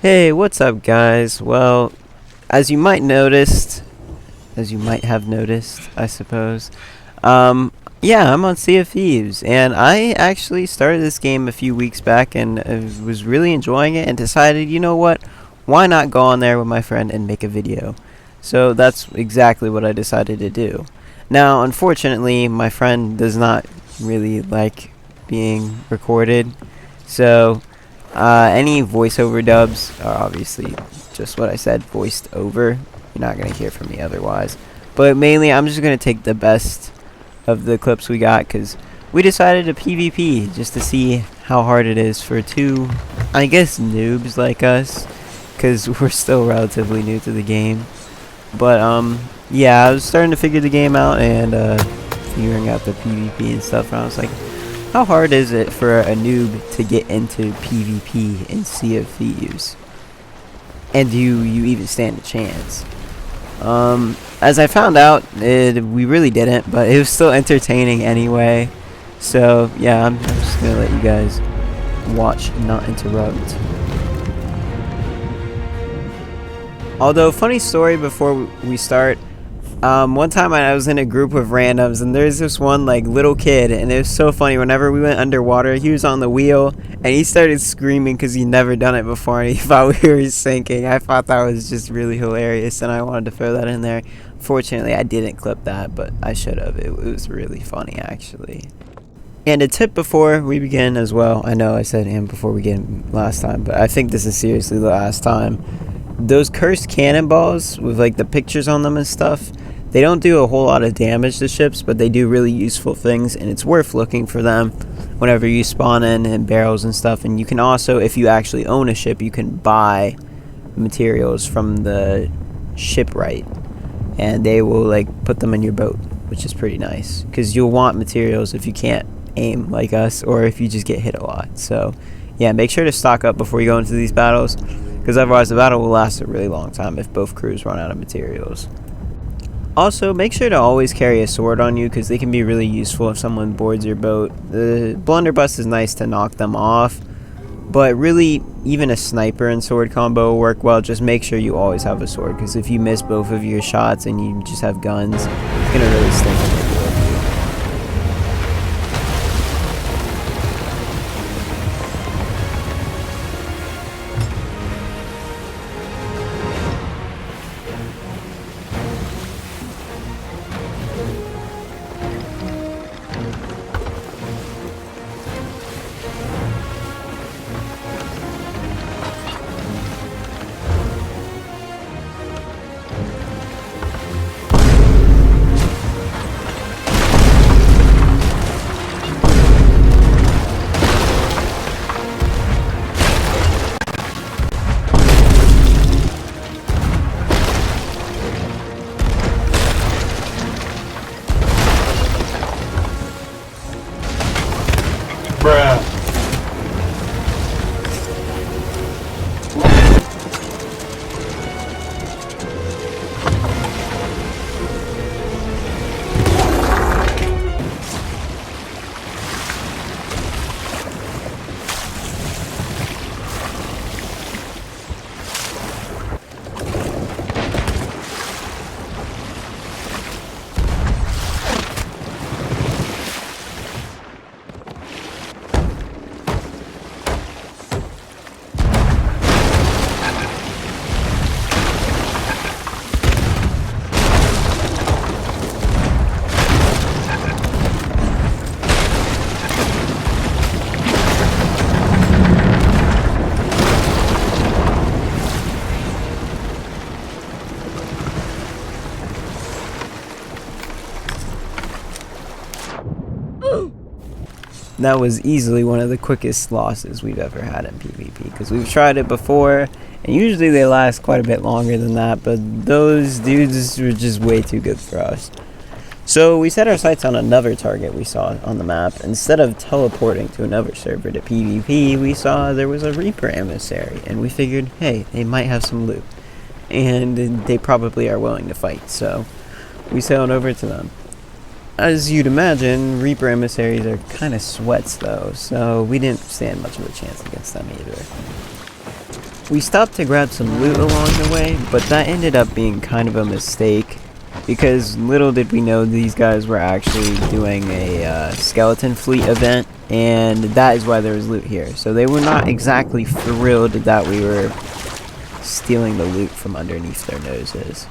Hey, what's up, guys? Well, as you might noticed, as you might have noticed, I suppose. Yeah, I'm on Sea of Thieves, and I actually started this game a few weeks back and was really enjoying it and decided, you know what? Why not go on there with my friend and make a video? So that's exactly what I decided to do. Now, unfortunately, my friend does not really like being recorded, so any voiceover dubs are obviously just what I said, voiced over. You're not going to hear from me otherwise. But mainly, I'm just going to take the best of the clips we got, because we decided to PvP just to see how hard it is for two, I guess, noobs like us, because we're still relatively new to the game. But, yeah, I was starting to figure the game out and figuring out the PvP and stuff, and I was like, how hard is it for a noob to get into PvP in Sea of Thieves? And do you even stand a chance? As I found out, we really didn't, but it was still entertaining anyway. So, yeah, I'm just gonna let you guys watch, not interrupt. Although, funny story before we start. One time I was in a group of randoms, and there's this one like little kid, and it was so funny. Whenever we went underwater, he was on the wheel, and he started screaming because he'd never done it before, and he thought we were sinking. I thought that was just really hilarious, and I wanted to throw that in there. Fortunately, I didn't clip that, but I should have. It was really funny, actually. And a tip before we begin as well. I know I said and before we begin last time, but I think this is seriously the last time. Those cursed cannonballs with like the pictures on them and stuff, they don't do a whole lot of damage to ships, but they do really useful things, and it's worth looking for them whenever you spawn in barrels and stuff. And you can also, if you actually own a ship, you can buy materials from the shipwright, and they will like put them in your boat, which is pretty nice, because you'll want materials if you can't aim like us, or if you just get hit a lot. So yeah, make sure to stock up before you go into these battles, because otherwise the battle will last a really long time if both crews run out of materials. Also, make sure to always carry a sword on you, because they can be really useful if someone boards your boat. The blunderbuss is nice to knock them off, but really, even a sniper and sword combo will work well. Just make sure you always have a sword, because if you miss both of your shots and you just have guns, it's going to really stink when they blow up you. Bruh. That was easily one of the quickest losses we've ever had in PvP, because we've tried it before, and usually they last quite a bit longer than that, but those dudes were just way too good for us. So we set our sights on another target we saw on the map. Instead of teleporting to another server to PvP, we saw there was a Reaper emissary, and we figured, hey, they might have some loot, and they probably are willing to fight, so we sailed over to them. As you'd imagine, Reaper emissaries are kind of sweats though, so we didn't stand much of a chance against them either. We stopped to grab some loot along the way, but that ended up being kind of a mistake because little did we know these guys were actually doing a skeleton fleet event, and that is why there was loot here. So they were not exactly thrilled that we were stealing the loot from underneath their noses.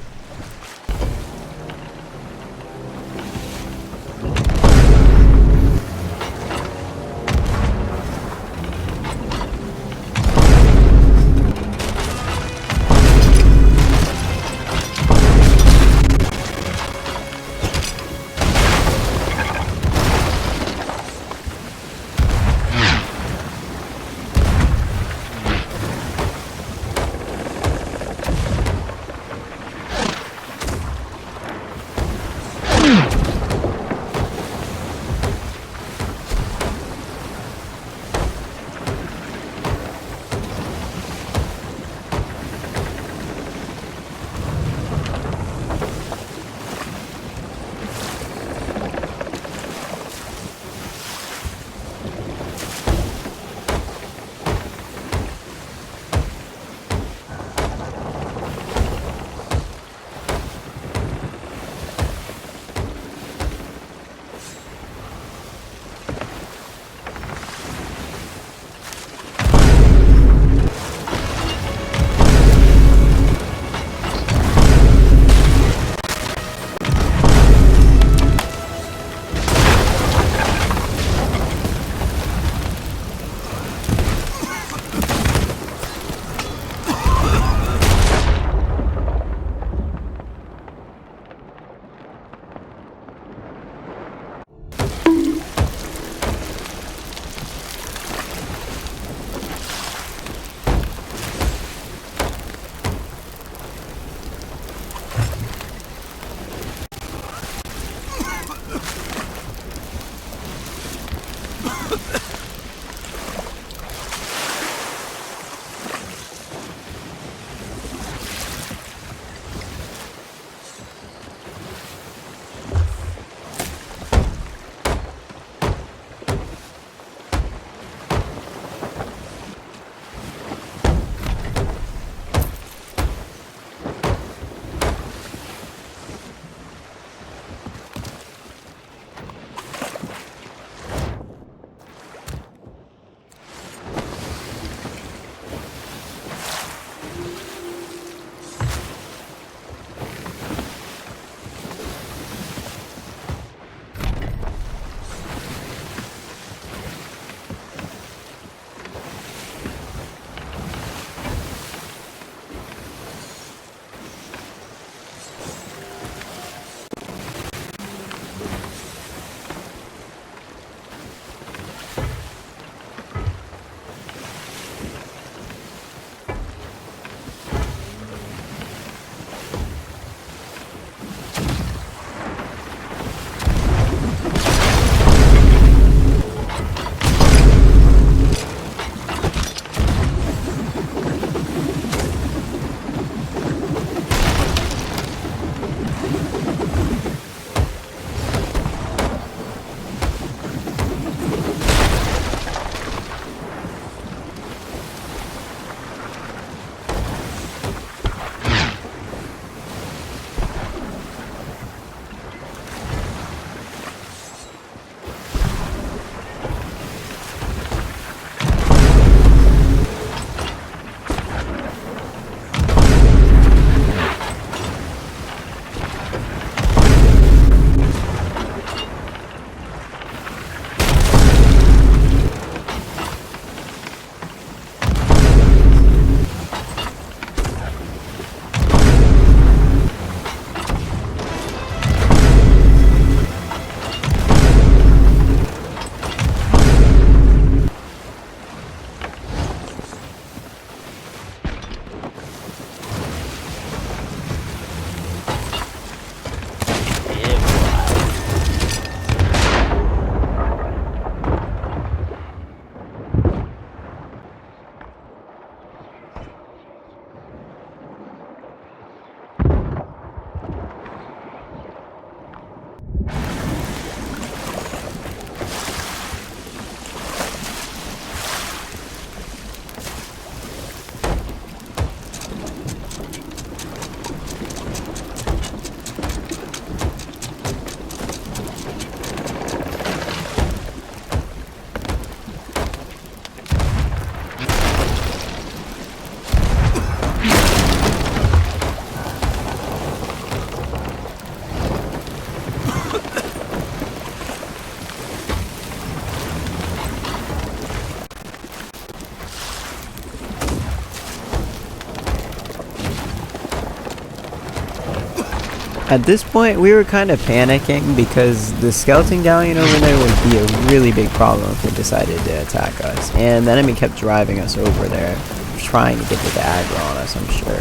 At this point, we were kind of panicking because the skeleton galleon over there would be a really big problem if they decided to attack us. And the enemy kept driving us over there, trying to get the aggro on us, I'm sure.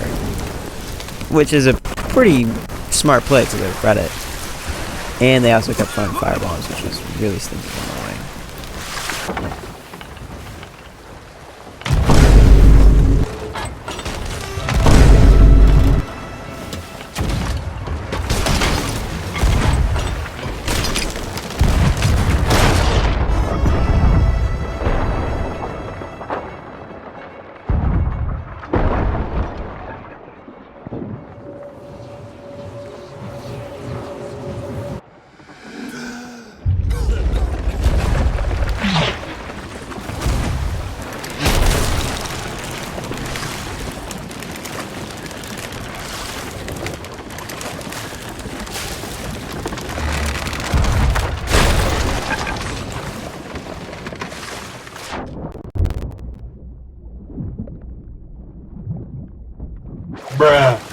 Which is a pretty smart play to their credit. And they also kept throwing firebombs, which was really stinking annoying. Bruh.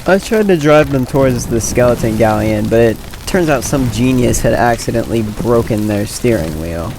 I tried to drive them towards the skeleton galleon, but it turns out some genius had accidentally broken their steering wheel.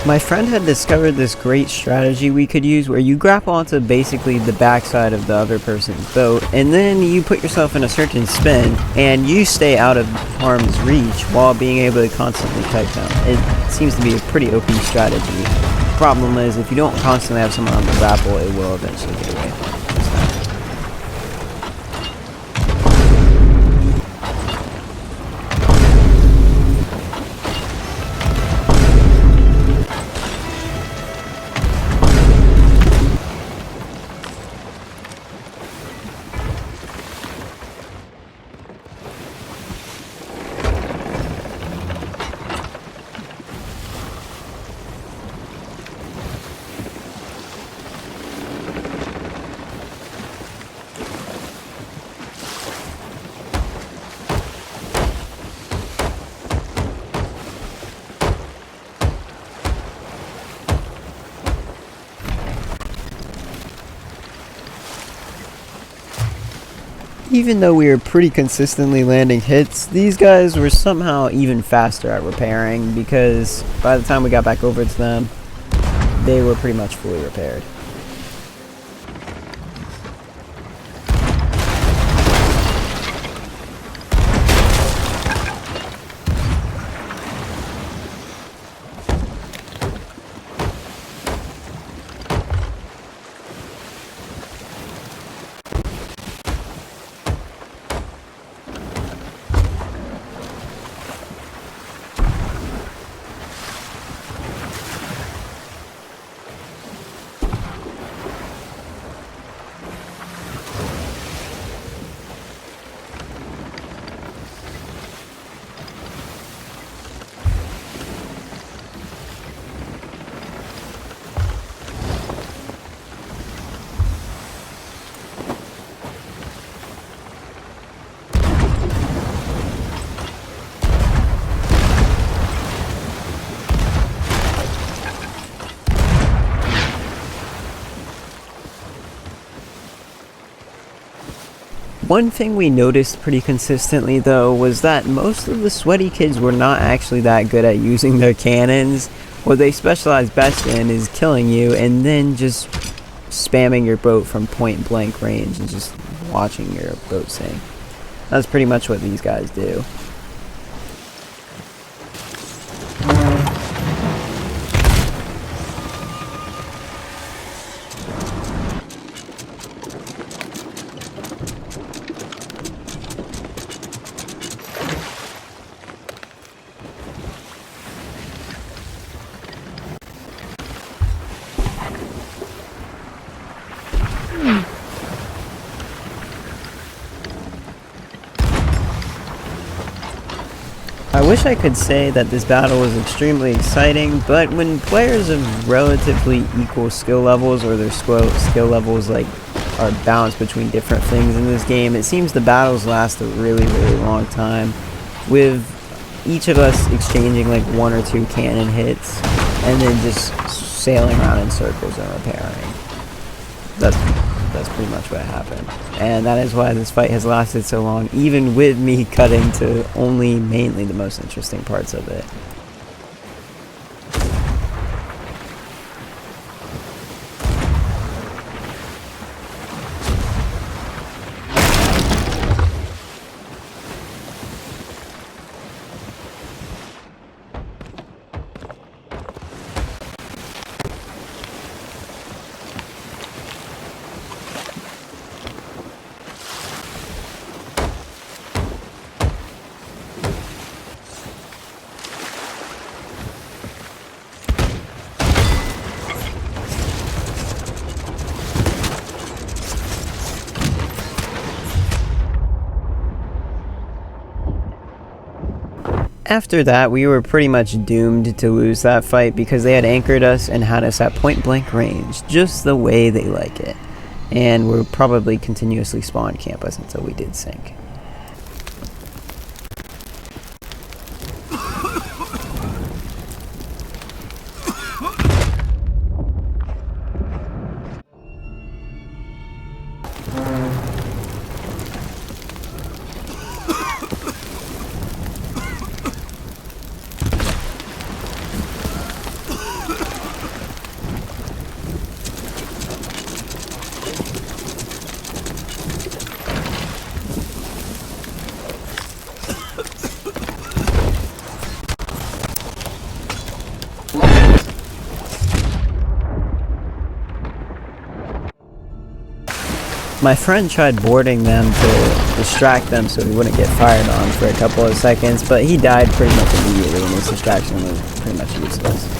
My friend had discovered this great strategy we could use where you grapple onto basically the backside of the other person's boat, and then you put yourself in a certain spin, and you stay out of harm's reach while being able to constantly kite them. It seems to be a pretty OP strategy. Problem is, if you don't constantly have someone on the grapple, it will eventually get away. Even though we were pretty consistently landing hits, these guys were somehow even faster at repairing, because by the time we got back over to them, they were pretty much fully repaired. One thing we noticed pretty consistently though was that most of the sweaty kids were not actually that good at using their cannons. What they specialize best in is killing you and then just spamming your boat from point blank range and just watching your boat sink. That's pretty much what these guys do. I wish I could say that this battle was extremely exciting, but when players of relatively equal skill levels, or their skill levels like are balanced between different things in this game, it seems the battles last a really long time, with each of us exchanging like 1 or 2 cannon hits and then just sailing around in circles and repairing. That's pretty much what happened. And that is why this fight has lasted so long, even with me cutting to only mainly the most interesting parts of it. After that, we were pretty much doomed to lose that fight because they had anchored us and had us at point blank range, just the way they like it. And we'll probably continuously spawn camp us until we did sink. My friend tried boarding them to distract them so he wouldn't get fired on for a couple of seconds, but he died pretty much immediately and his distraction was pretty much useless.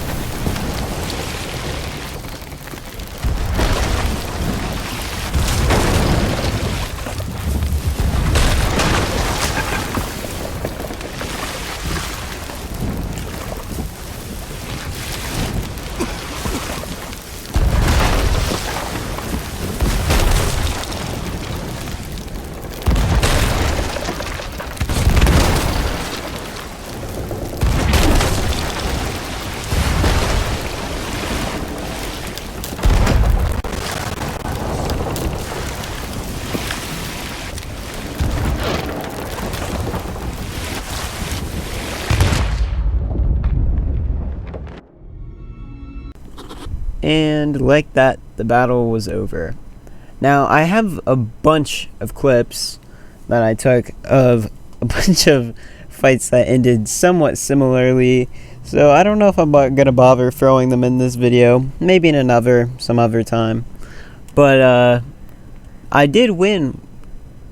and like that, the battle was over. Now, I have a bunch of clips that I took of a bunch of fights that ended somewhat similarly, so I don't know if I'm gonna bother throwing them in this video. Maybe in some other time. But I did win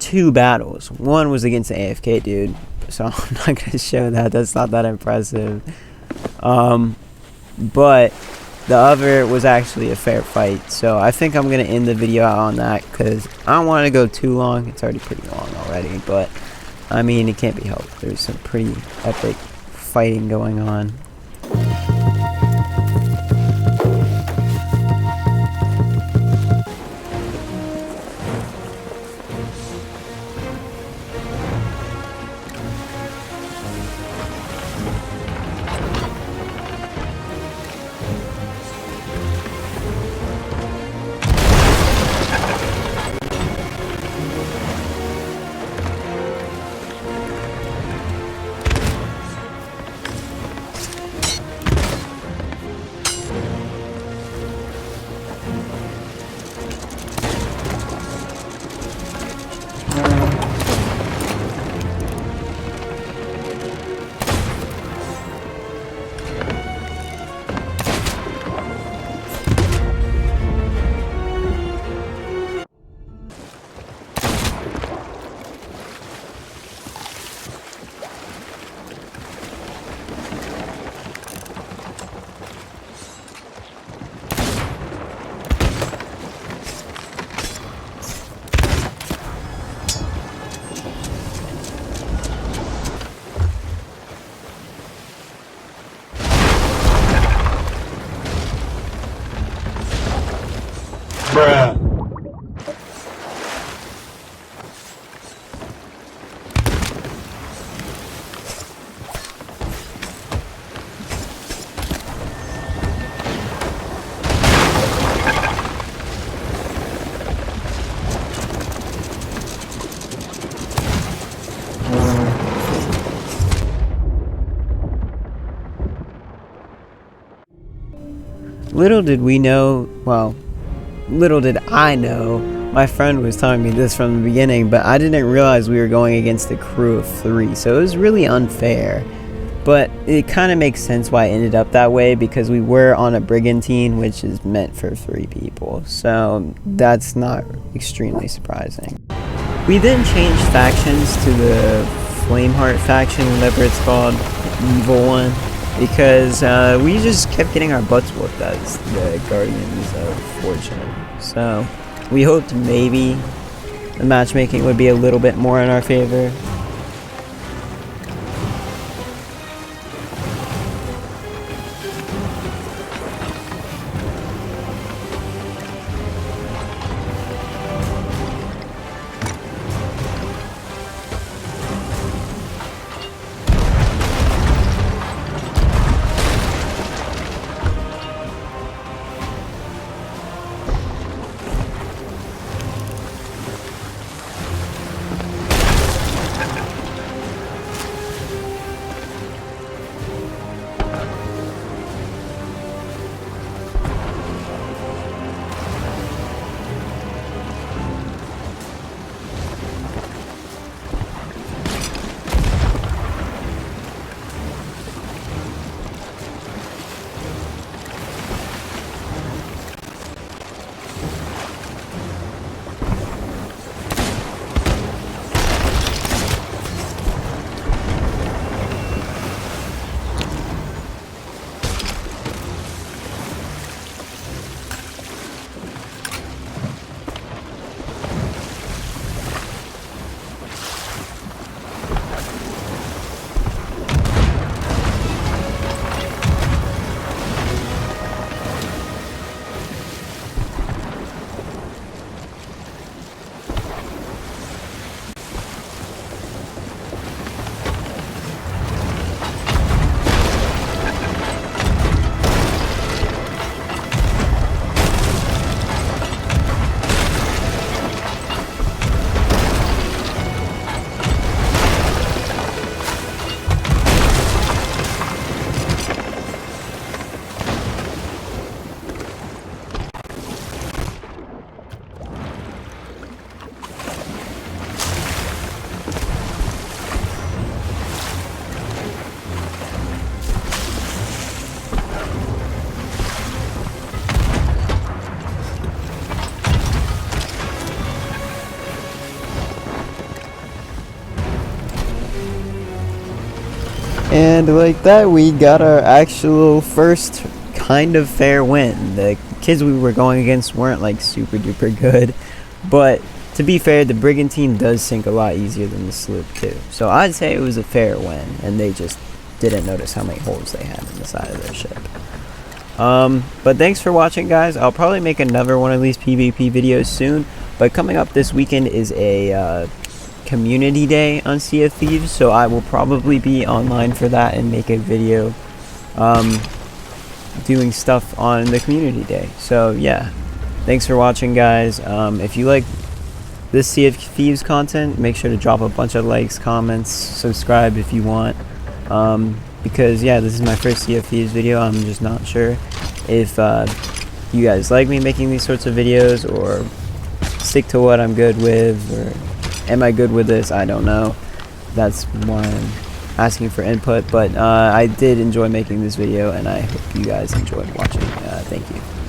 2 battles. One was against the AFK dude, so I'm not gonna show that. That's not that impressive. But the other was actually a fair fight, so I think I'm gonna end the video out on that because I don't want to go too long. It's already pretty long already, but I mean, it can't be helped. There's some pretty epic fighting going on. Bruh. Little did we know, well, little did I know, my friend was telling me this from the beginning, but I didn't realize we were going against a crew of 3, so it was really unfair. But it kind of makes sense why it ended up that way, because we were on a brigantine, which is meant for 3 people, so that's not extremely surprising. We then changed factions to the Flameheart faction, whatever it's called, the evil one, because we just kept getting our butts whooped as the Guardians of Fortune. So we hoped maybe the matchmaking would be a little bit more in our favor. And like that, we got our actual first kind of fair win. The kids we were going against weren't like super duper good, but to be fair, the brigantine does sink a lot easier than the sloop too. So I'd say it was a fair win, and they just didn't notice how many holes they had in the side of their ship. But thanks for watching, guys. I'll probably make another one of these PvP videos soon, but coming up this weekend is a community day on Sea of Thieves, so I will probably be online for that and make a video doing stuff on the community day. So yeah, thanks for watching, guys. If you like this Sea of Thieves content, make sure to drop a bunch of likes, comments, subscribe if you want, because yeah, this is my first Sea of Thieves video. I'm just not sure if you guys like me making these sorts of videos, or stick to what I'm good with, or am I good with this? I don't know. That's why I'm asking for input, but I did enjoy making this video, and I hope you guys enjoyed watching. Thank you.